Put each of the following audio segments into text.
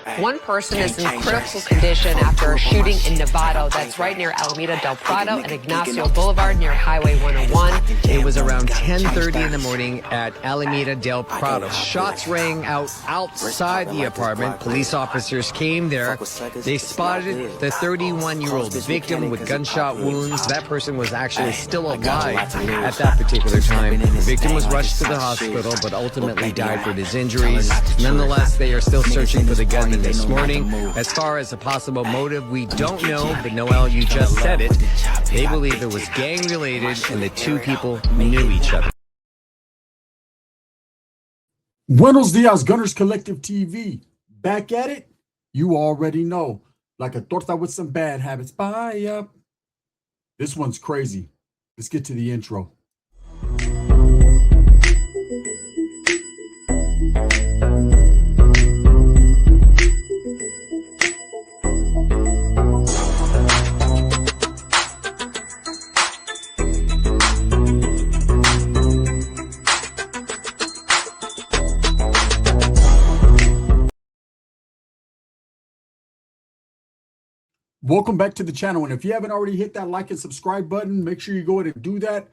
One person is in critical condition after a shooting in Novato. That's right near Alameda Del Prado and Ignacio Boulevard near Highway 101. It was around 10:30 in the morning at Alameda Del Prado. Shots rang out outside the apartment. Police officers came there. They spotted the 31-year-old victim with gunshot wounds. That person was actually still alive at that particular time. The victim was rushed to the hospital, but ultimately died from his injuries. Nonetheless, they are still searching for the gunman this morning. As far as a possible motive, we don't know, but Noel, you just said it. They believe it was gang-related and the two people knew each other. Buenos dias, Gunners Collective TV. Back at it? You already know. Like a torta with some bad habits. Bye up. This one's crazy. Let's get to the intro. Welcome back to the channel, and if you haven't already hit that like and subscribe button, make sure you go ahead and do that.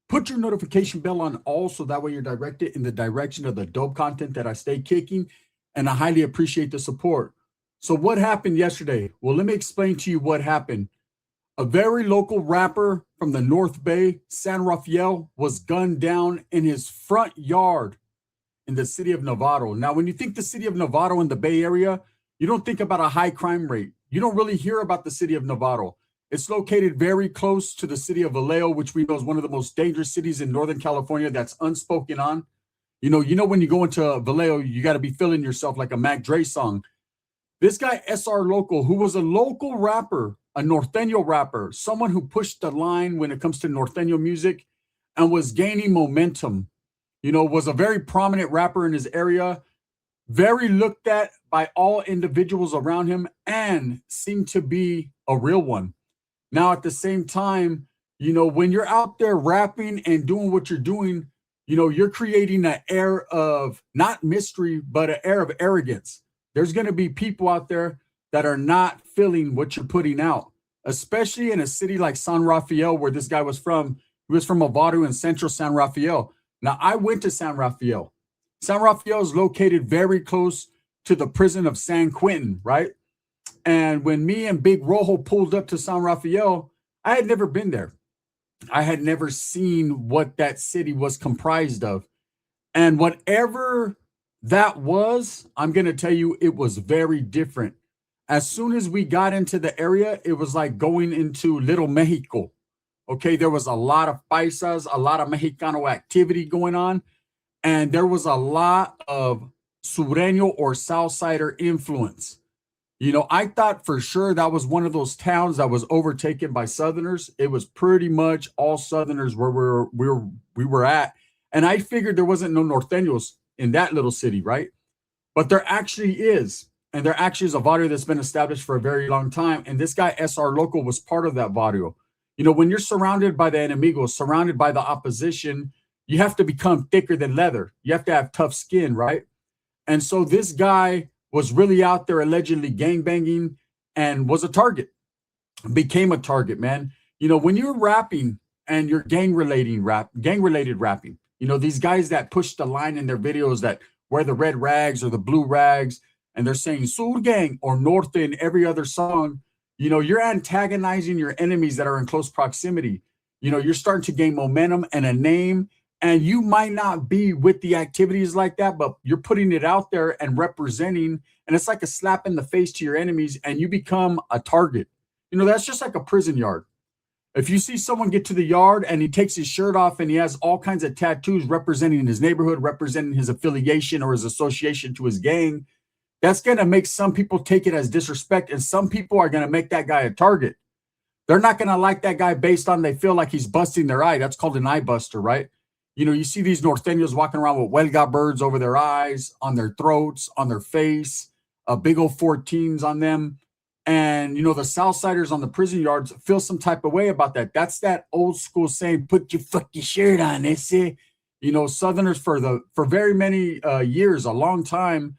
Put your notification bell on all so that way you're directed in the direction of the dope content that I stay kicking, and I highly appreciate the support. So what happened yesterday? Well, let me explain to you what happened. A very local rapper from the North Bay, San Rafael, was gunned down in his front yard in the city of Novato. Now, when you think the city of Novato in the Bay Area, you don't think about a high crime rate. You don't really hear about the city of Novato. It's located very close to the city of Vallejo, which we know is one of the most dangerous cities in Northern California that's unspoken on. You know when you go into Vallejo, you got to be feeling yourself like a Mac Dre song. This guy, SR Loko, who was a local rapper, a Norteno rapper, someone who pushed the line when it comes to Norteno music and was gaining momentum, was a very prominent rapper in his area, very looked at by all individuals around him, and seemed to be a real one. Now, at the same time, when you're out there rapping and doing what you're doing, you're creating an air of not mystery, but an air of arrogance. There's going to be people out there that are not feeling what you're putting out, especially in a city like San Rafael, where this guy was from. He was from Novato in central San Rafael. Now, I went to San Rafael. San Rafael is located very close to the prison of San Quentin, right? And when me and Big Rojo pulled up to San Rafael, I had never been there. I had never seen what that city was comprised of. And whatever that was, I'm going to tell you, it was very different. As soon as we got into the area, it was like going into Little Mexico. Okay, there was a lot of paisas, a lot of Mexicano activity going on. And there was a lot of Sureño or Southsider influence. I thought for sure that was one of those towns that was overtaken by Southerners. It was pretty much all Southerners where we were at. And I figured there wasn't no Norteños in that little city, right? But there actually is. And there actually is a barrio that's been established for a very long time. And this guy, SR Loko, was part of that barrio. When you're surrounded by the enemigos, surrounded by the opposition, you have to become thicker than leather. You have to have tough skin, right? And so this guy was really out there allegedly gangbanging and was a target, became a target, man. When you're rapping and you're gang-related rapping, these guys that push the line in their videos that wear the red rags or the blue rags, and they're saying Sur Gang or Norte in every other song, you're antagonizing your enemies that are in close proximity. You're starting to gain momentum and a name. And you might not be with the activities like that, but you're putting it out there and representing, and it's like a slap in the face to your enemies, and you become a target. That's just like a prison yard. If you see someone get to the yard and he takes his shirt off and he has all kinds of tattoos representing his neighborhood, representing his affiliation or his association to his gang, that's going to make some people take it as disrespect, and some people are going to make that guy a target. They're not going to like that guy based on they feel like he's busting their eye. That's called an eye buster, right? You see these Norteños walking around with huelga birds over their eyes, on their throats, on their face, big old 14s on them. And, the Southsiders on the prison yards feel some type of way about that. That's that old school saying, put your fucking shirt on, ese. Southerners for very many years, a long time,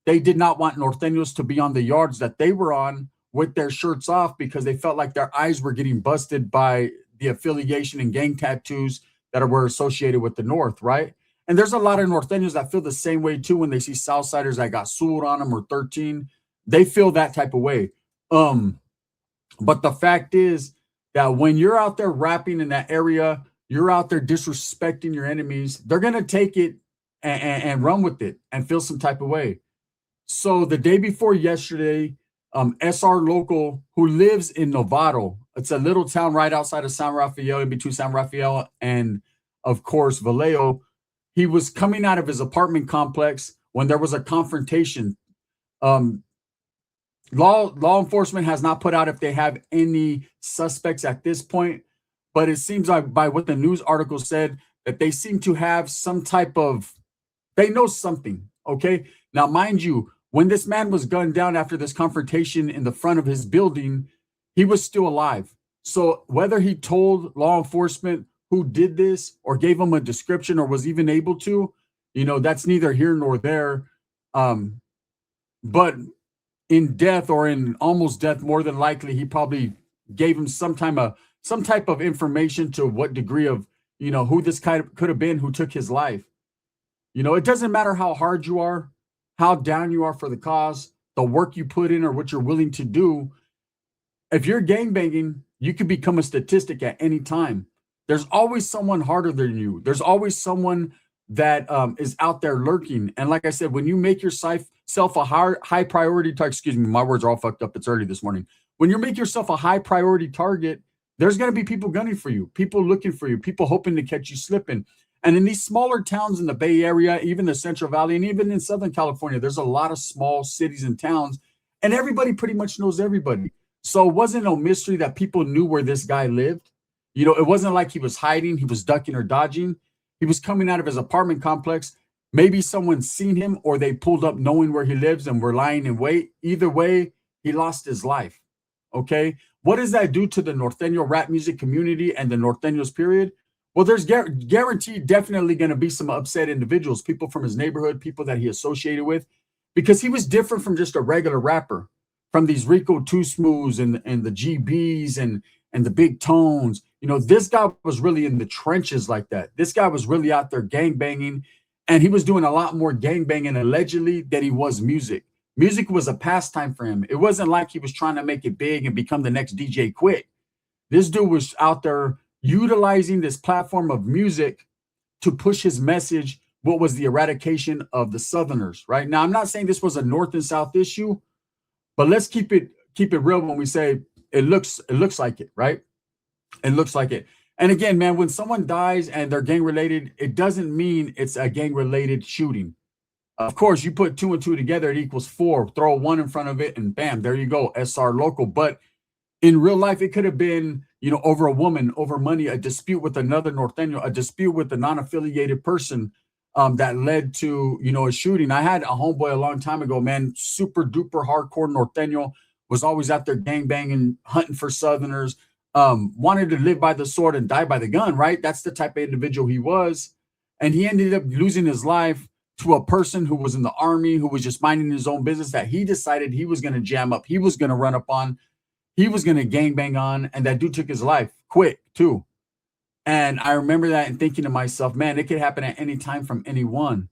they did not want Norteños to be on the yards that they were on with their shirts off because they felt like their eyes were getting busted by the affiliation and gang tattoos that were associated with the North, right? And there's a lot of Norteños that feel the same way too when they see Southsiders that got Sur on them or 13. They feel that type of way. But the fact is that when you're out there rapping in that area, you're out there disrespecting your enemies, they're going to take it and run with it and feel some type of way. So the day before yesterday, SR Loko, who lives in Novato, it's a little town right outside of San Rafael, in between San Rafael and, of course, Vallejo. He was coming out of his apartment complex when there was a confrontation. Law enforcement has not put out if they have any suspects at this point, but it seems like by what the news article said that they seem to have some type of, they know something, okay? Now, mind you, when this man was gunned down after this confrontation in the front of his building, he was still alive. So whether he told law enforcement who did this or gave them a description or was even able to, that's neither here nor there. But in death or in almost death, more than likely, he probably gave him some type of information to what degree of, who this guy could have been who took his life. It doesn't matter how hard you are, how down you are for the cause, the work you put in or what you're willing to do. If you're gangbanging, you could become a statistic at any time. There's always someone harder than you. There's always someone that is out there lurking. And like I said, when you make yourself a high priority target, excuse me, my words are all fucked up. It's early this morning. When you make yourself a high priority target, there's going to be people gunning for you, people looking for you, people hoping to catch you slipping. And in these smaller towns in the Bay Area, even the Central Valley, and even in Southern California, there's a lot of small cities and towns, and everybody pretty much knows everybody. So it wasn't no mystery that people knew where this guy lived. It wasn't like he was hiding, he was ducking or dodging. He was coming out of his apartment complex. Maybe someone's seen him or they pulled up knowing where he lives and were lying in wait. Either way, he lost his life. Okay. What does that do to the Norteño rap music community and the Norteños period? Well, there's guaranteed definitely going to be some upset individuals, people from his neighborhood, people that he associated with, because he was different from just a regular rapper, from these Rico Too Smooths and the GBs and the big tones. This guy was really in the trenches like that. This guy was really out there gangbanging, and he was doing a lot more gangbanging allegedly than he was music. Music was a pastime for him. It wasn't like he was trying to make it big and become the next DJ Quick. This dude was out there utilizing this platform of music to push his message, what was the eradication of the Southerners, right? Now, I'm not saying this was a North and South issue, but let's keep it real when we say it looks like it, right? It looks like it. And again, man, when someone dies and they're gang related, it doesn't mean it's a gang related shooting. Of course, you put 2 and 2 together, it equals 4. Throw a 1 in front of it, and bam, there you go, SR Loko. But in real life, it could have been, over a woman, over money, a dispute with another Norteño, a dispute with a non-affiliated person that led to, a shooting. I had a homeboy a long time ago, man, super duper hardcore Norteño, was always out there gangbanging, hunting for Southerners, wanted to live by the sword and die by the gun, right? That's the type of individual he was. And he ended up losing his life to a person who was in the army, who was just minding his own business, that he decided he was going to jam up, he was going to run up on, he was going to gangbang on, and that dude took his life quick too. And I remember that and thinking to myself, man, it could happen at any time from anyone.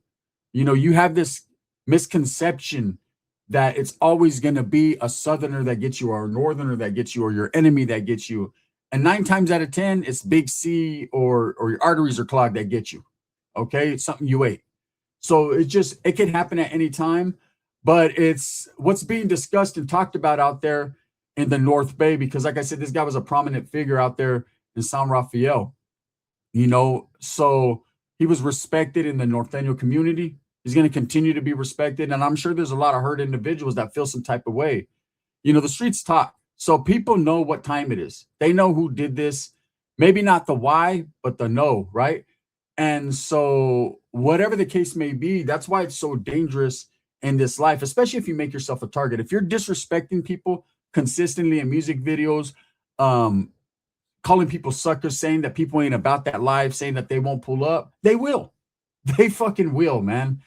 You have this misconception that it's always going to be a Southerner that gets you or a Northerner that gets you or your enemy that gets you. And 9 times out of 10, it's Big C or your arteries are clogged that get you. Okay. It's something you ate. So it can happen at any time, but it's what's being discussed and talked about out there in the North Bay, because like I said, this guy was a prominent figure out there in San Rafael, so he was respected in the Norteño community. He's going to continue to be respected. And I'm sure there's a lot of hurt individuals that feel some type of way. The streets talk. So people know what time it is. They know who did this. Maybe not the why, but the no, right? And so whatever the case may be, that's why it's so dangerous in this life, especially if you make yourself a target. If you're disrespecting people consistently in music videos, calling people suckers, saying that people ain't about that life, saying that they won't pull up, they will. They fucking will, man.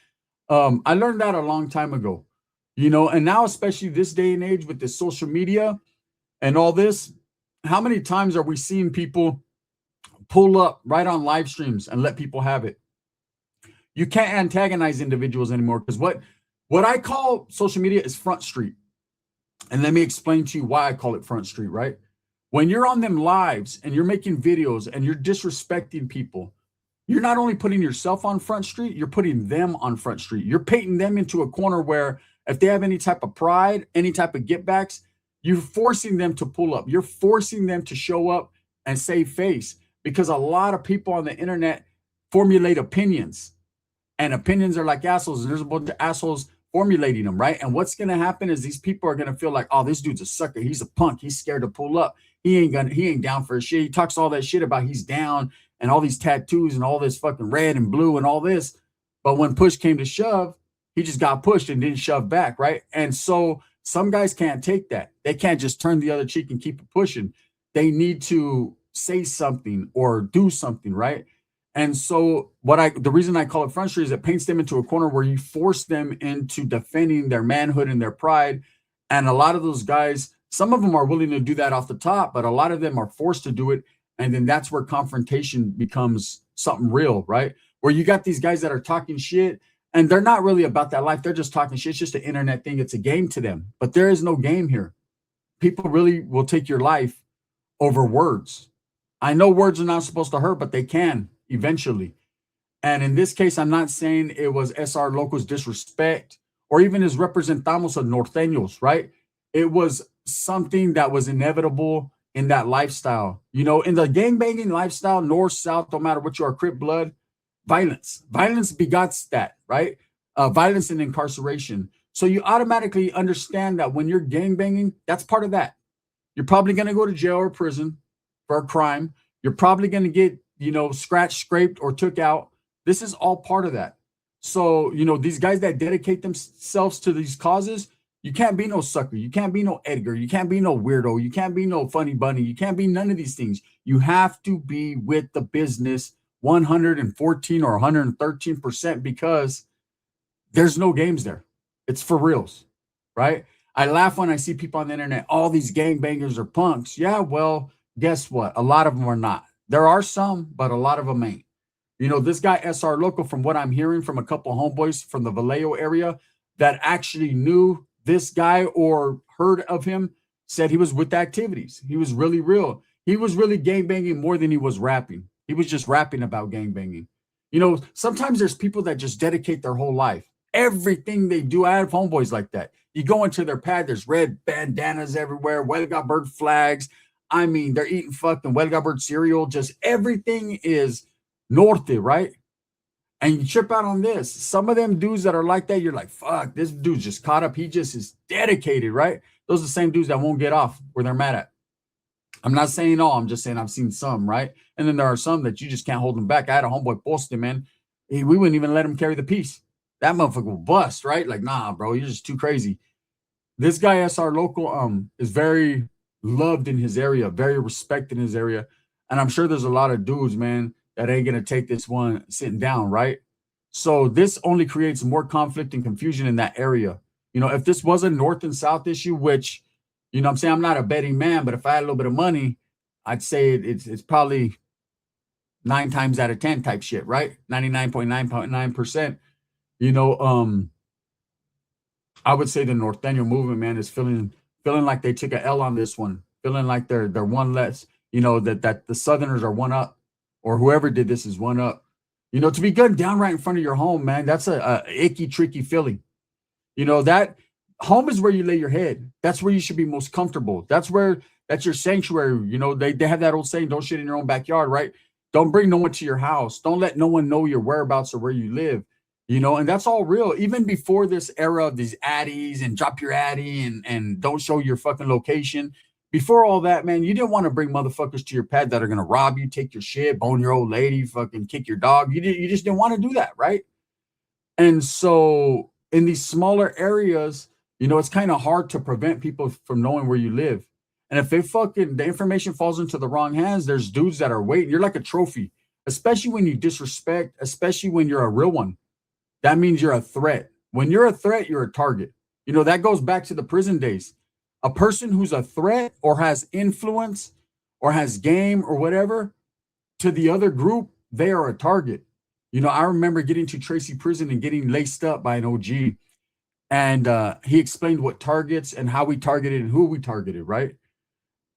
I learned that a long time ago. You know, and now, especially this day and age with this social media and all this, how many times are we seeing people pull up right on live streams and let people have it? You can't antagonize individuals anymore because what I call social media is front street. And let me explain to you why I call it front street, right? When you're on them lives and you're making videos and you're disrespecting people, you're not only putting yourself on front street, you're putting them on front street. You're painting them into a corner where if they have any type of pride, any type of get backs, you're forcing them to pull up. You're forcing them to show up and save face because a lot of people on the internet formulate opinions, and opinions are like assholes, and there's a bunch of assholes formulating them, right? And what's going to happen is these people are going to feel like, oh, this dude's a sucker. He's a punk. He's scared to pull up. He ain't down for a shit. He talks all that shit about he's down and all these tattoos and all this fucking red and blue and all this. But when push came to shove, he just got pushed and didn't shove back, right? And so some guys can't take that. They can't just turn the other cheek and keep it pushing. They need to say something or do something, right? And so the reason I call it front street is it paints them into a corner where you force them into defending their manhood and their pride. And a lot of those guys, some of them are willing to do that off the top, but a lot of them are forced to do it. And then that's where confrontation becomes something real, right? Where you got these guys that are talking shit and they're not really about that life. They're just talking shit. It's just an internet thing. It's a game to them, but there is no game here. People really will take your life over words. I know words are not supposed to hurt, but they can eventually. And in this case, I'm not saying it was SR Loco's disrespect or even his representamos of Norteños, right? It was something that was inevitable in that lifestyle. You know, in the gangbanging lifestyle, north, south, no matter what you are, Crip, blood, violence. Violence begots that, right? Violence and incarceration. So you automatically understand that when you're gangbanging, that's part of that. You're probably going to go to jail or prison for a crime. You're probably going to get, you know, scratched, scraped, or took out. This is all part of that. So, you know, these guys that dedicate themselves to these causes, you can't be no sucker. You can't be no Edgar. You can't be no weirdo. You can't be no funny bunny. You can't be none of these things. You have to be with the business 114 or 113% because there's no games there. It's for reals, right? I laugh when I see people on the internet, all these gangbangers are punks. Yeah, well, guess what? A lot of them are not. There are some, but a lot of them ain't. You know, this guy, SR Loco, from what I'm hearing from a couple of homeboys from the Vallejo area that actually knew this guy or heard of him, said he was with the activities. He was really real. He was really gangbanging more than he was rapping. He was just rapping about gangbanging. You know, sometimes there's people that just dedicate their whole life. Everything they do, I have homeboys like that. You go into their pad, there's red bandanas everywhere, Huelga bird flags. I mean, they're eating fucking Huelga bird cereal. Just everything is Norte, right? And you trip out on this. Some of them dudes that are like that, you're like, fuck, this dude's just caught up. He just is dedicated, right? Those are the same dudes that won't get off where they're mad at. I'm not saying all. I'm just saying I've seen some, right? And then there are some that you just can't hold them back. I had a homeboy posted, man. We wouldn't even let him carry the piece. That motherfucker will bust, right? Like, nah, bro, you're just too crazy. This guy, SR Local, is very loved in his area, very respected in his area. And I'm sure there's a lot of dudes, man, that ain't going to take this one sitting down, right? So this only creates more conflict and confusion in that area. You know, if this was a north and south issue, which, you know I'm saying, I'm not a betting man, but if I had a little bit of money, I'd say it's probably 9 times out of 10 type shit, right? 99.9%. You know, I would say the Norteno movement, man, is feeling like they took a L on this one, feeling like they're one less, you know, that the Southerners are one up, or whoever did this is one up. You know, to be gunned down right in front of your home, man, that's a icky, tricky feeling. You know, that home is where you lay your head. That's where you should be most comfortable. That's your sanctuary. You know, they have that old saying, don't shit in your own backyard, right? Don't bring no one to your house. Don't let no one know your whereabouts or where you live. You know, and that's all real. Even before this era of these addies and drop your addy and don't show your fucking location. Before all that, man, you didn't want to bring motherfuckers to your pad that are going to rob you, take your shit, bone your old lady, fucking kick your dog. You just didn't want to do that, right? And so in these smaller areas, you know, it's kind of hard to prevent people from knowing where you live. And if the information falls into the wrong hands, there's dudes that are waiting. You're like a trophy, especially when you disrespect, especially when you're a real one. That means you're a threat. When you're a threat, you're a target. You know, that goes back to the prison days. A person who's a threat or has influence or has game or whatever to the other group, they are a target. You know, I remember getting to Tracy Prison and getting laced up by an OG, and he explained what targets and how we targeted and who we targeted, right?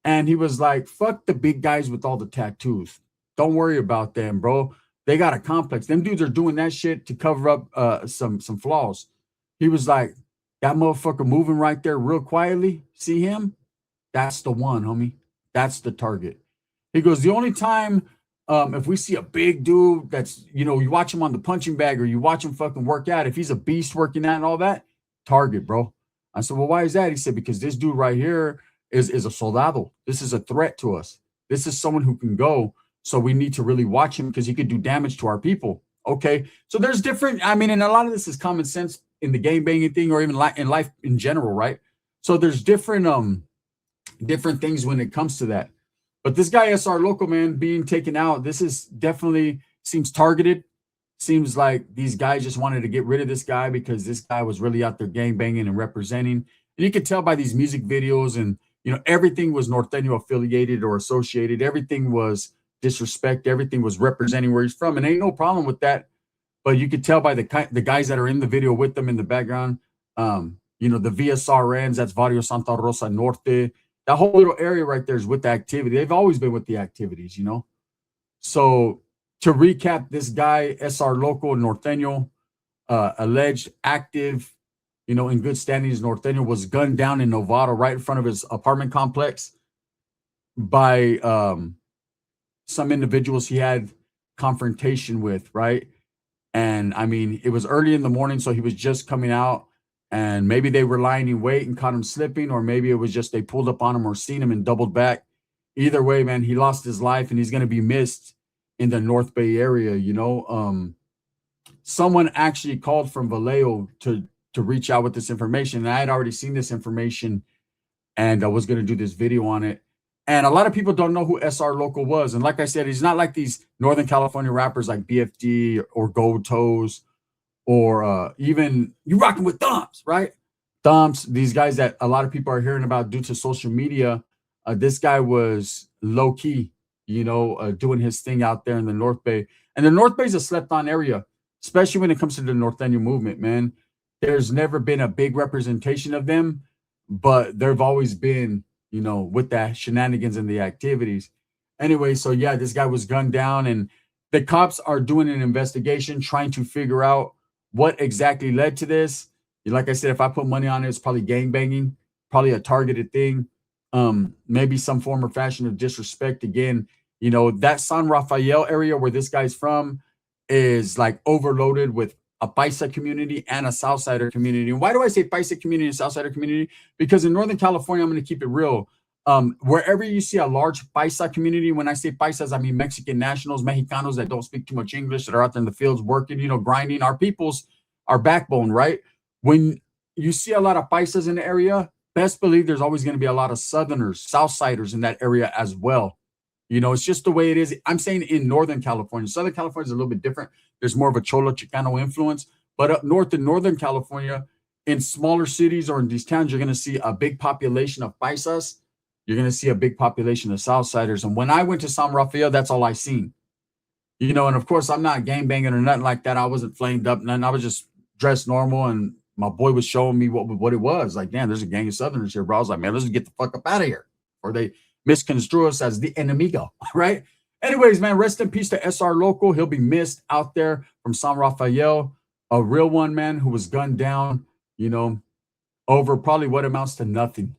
And he was like, fuck the big guys with all the tattoos. Don't worry about them, bro. They got a complex. Them dudes are doing that shit to cover up some flaws. He was like, that motherfucker moving right there real quietly. See him? That's the one, homie. That's the target. He goes, the only time if we see a big dude that's, you know, you watch him on the punching bag or you watch him fucking work out, if he's a beast working out and all that, target, bro. I said, well, why is that? He said, because this dude right here is a soldado. This is a threat to us. This is someone who can go. So we need to really watch him because he could do damage to our people. Okay. So there's different, I mean, and a lot of this is common sense in the game banging thing or even in life in general, right? So there's different things when it comes to that. But this guy, SR Loko, man, being taken out, this is definitely seems targeted. Seems like these guys just wanted to get rid of this guy because this guy was really out there gang banging and representing. And you could tell by these music videos and, you know, everything was Norteno affiliated or associated. Everything was disrespect. Everything was representing where he's from. And ain't no problem with that. But you could tell by the guys that are in the video with them in the background, you know, the VSRNs, that's Barrio Santa Rosa Norte. That whole little area right there is with the activity. They've always been with the activities, you know. So to recap, this guy, SR Loko Norteno, alleged active, you know, in good standings, Norteno was gunned down in Novato right in front of his apartment complex by some individuals he had confrontation with, right? And I mean, it was early in the morning, so he was just coming out, and maybe they were lying in wait and caught him slipping, or maybe it was just they pulled up on him or seen him and doubled back. Either way, man, he lost his life and he's going to be missed in the North Bay area, you know. Someone actually called from Vallejo to reach out with this information, and I had already seen this information and I was going to do this video on it. And a lot of people don't know who SR Loko was. And like I said, he's not like these Northern California rappers like BFD or Gold Toes or even you rocking with Thumbs, right? Thumbs, these guys that a lot of people are hearing about due to social media. This guy was low key, you know, doing his thing out there in the North Bay. And the North Bay is a slept on area, especially when it comes to the Norteño movement, man. There's never been a big representation of them, but there've always been, you know, with that shenanigans and the activities. Anyway, so yeah, this guy was gunned down and the cops are doing an investigation trying to figure out what exactly led to this. Like I said, if I put money on it, it's probably gangbanging, probably a targeted thing, maybe some form or fashion of disrespect. Again, you know, that San Rafael area where this guy's from is like overloaded with a Paisa community and a Southsider community. And why do I say Paisa community and Southsider community? Because in Northern California, I'm going to keep it real. Wherever you see a large Paisa community, when I say Paisas, I mean Mexican nationals, Mexicanos that don't speak too much English, that are out there in the fields working, you know, grinding. Our people's our backbone, right? When you see a lot of Paisas in the area, best believe there's always going to be a lot of Southerners, Southsiders in that area as well. You know, it's just the way it is. I'm saying in Northern California. Southern California is a little bit different. There's more of a Cholo Chicano influence. But up north in Northern California, in smaller cities or in these towns, you're going to see a big population of Paisas. You're going to see a big population of Southsiders. And when I went to San Rafael, that's all I seen. You know, and of course, I'm not gang banging or nothing like that. I wasn't flamed up. Nothing. I was just dressed normal. And my boy was showing me what it was. Like, damn, there's a gang of Southerners here, bro. I was like, man, let's get the fuck up out of here. Or they misconstrue us as the enemigo, right? Anyways, man, rest in peace to SR Loko. He'll be missed out there from San Rafael. A real one, man, who was gunned down, you know, over probably what amounts to nothing.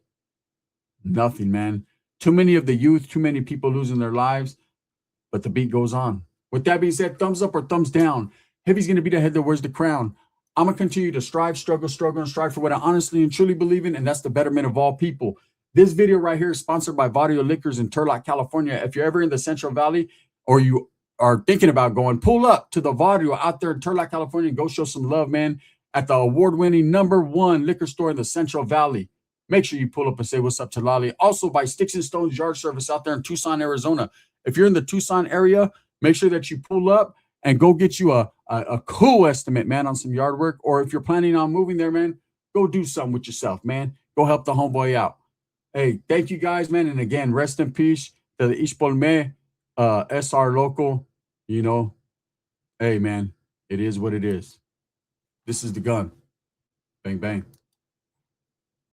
Nothing, man. Too many of the youth, too many people losing their lives, but the beat goes on. With that being said, thumbs up or thumbs down. Heavy's going to be the head that wears the crown. I'm going to continue to strive, struggle, and strive for what I honestly and truly believe in, and that's the betterment of all people. This video right here is sponsored by Barrio Liquors in Turlock, California. If you're ever in the Central Valley or you are thinking about going, pull up to the Barrio out there in Turlock, California, and go show some love, man, at the award-winning #1 liquor store in the Central Valley. Make sure you pull up and say what's up to Lolly. Also by Sticks and Stones Yard Service out there in Tucson, Arizona. If you're in the Tucson area, make sure that you pull up and go get you a cool estimate, man, on some yard work. Or if you're planning on moving there, man, go do something with yourself, man. Go help the homeboy out. Hey, thank you guys, man. And again, rest in peace to the Ispolme, SR Loko. You know, hey, man, it is what it is. This is the gun. Bang, bang.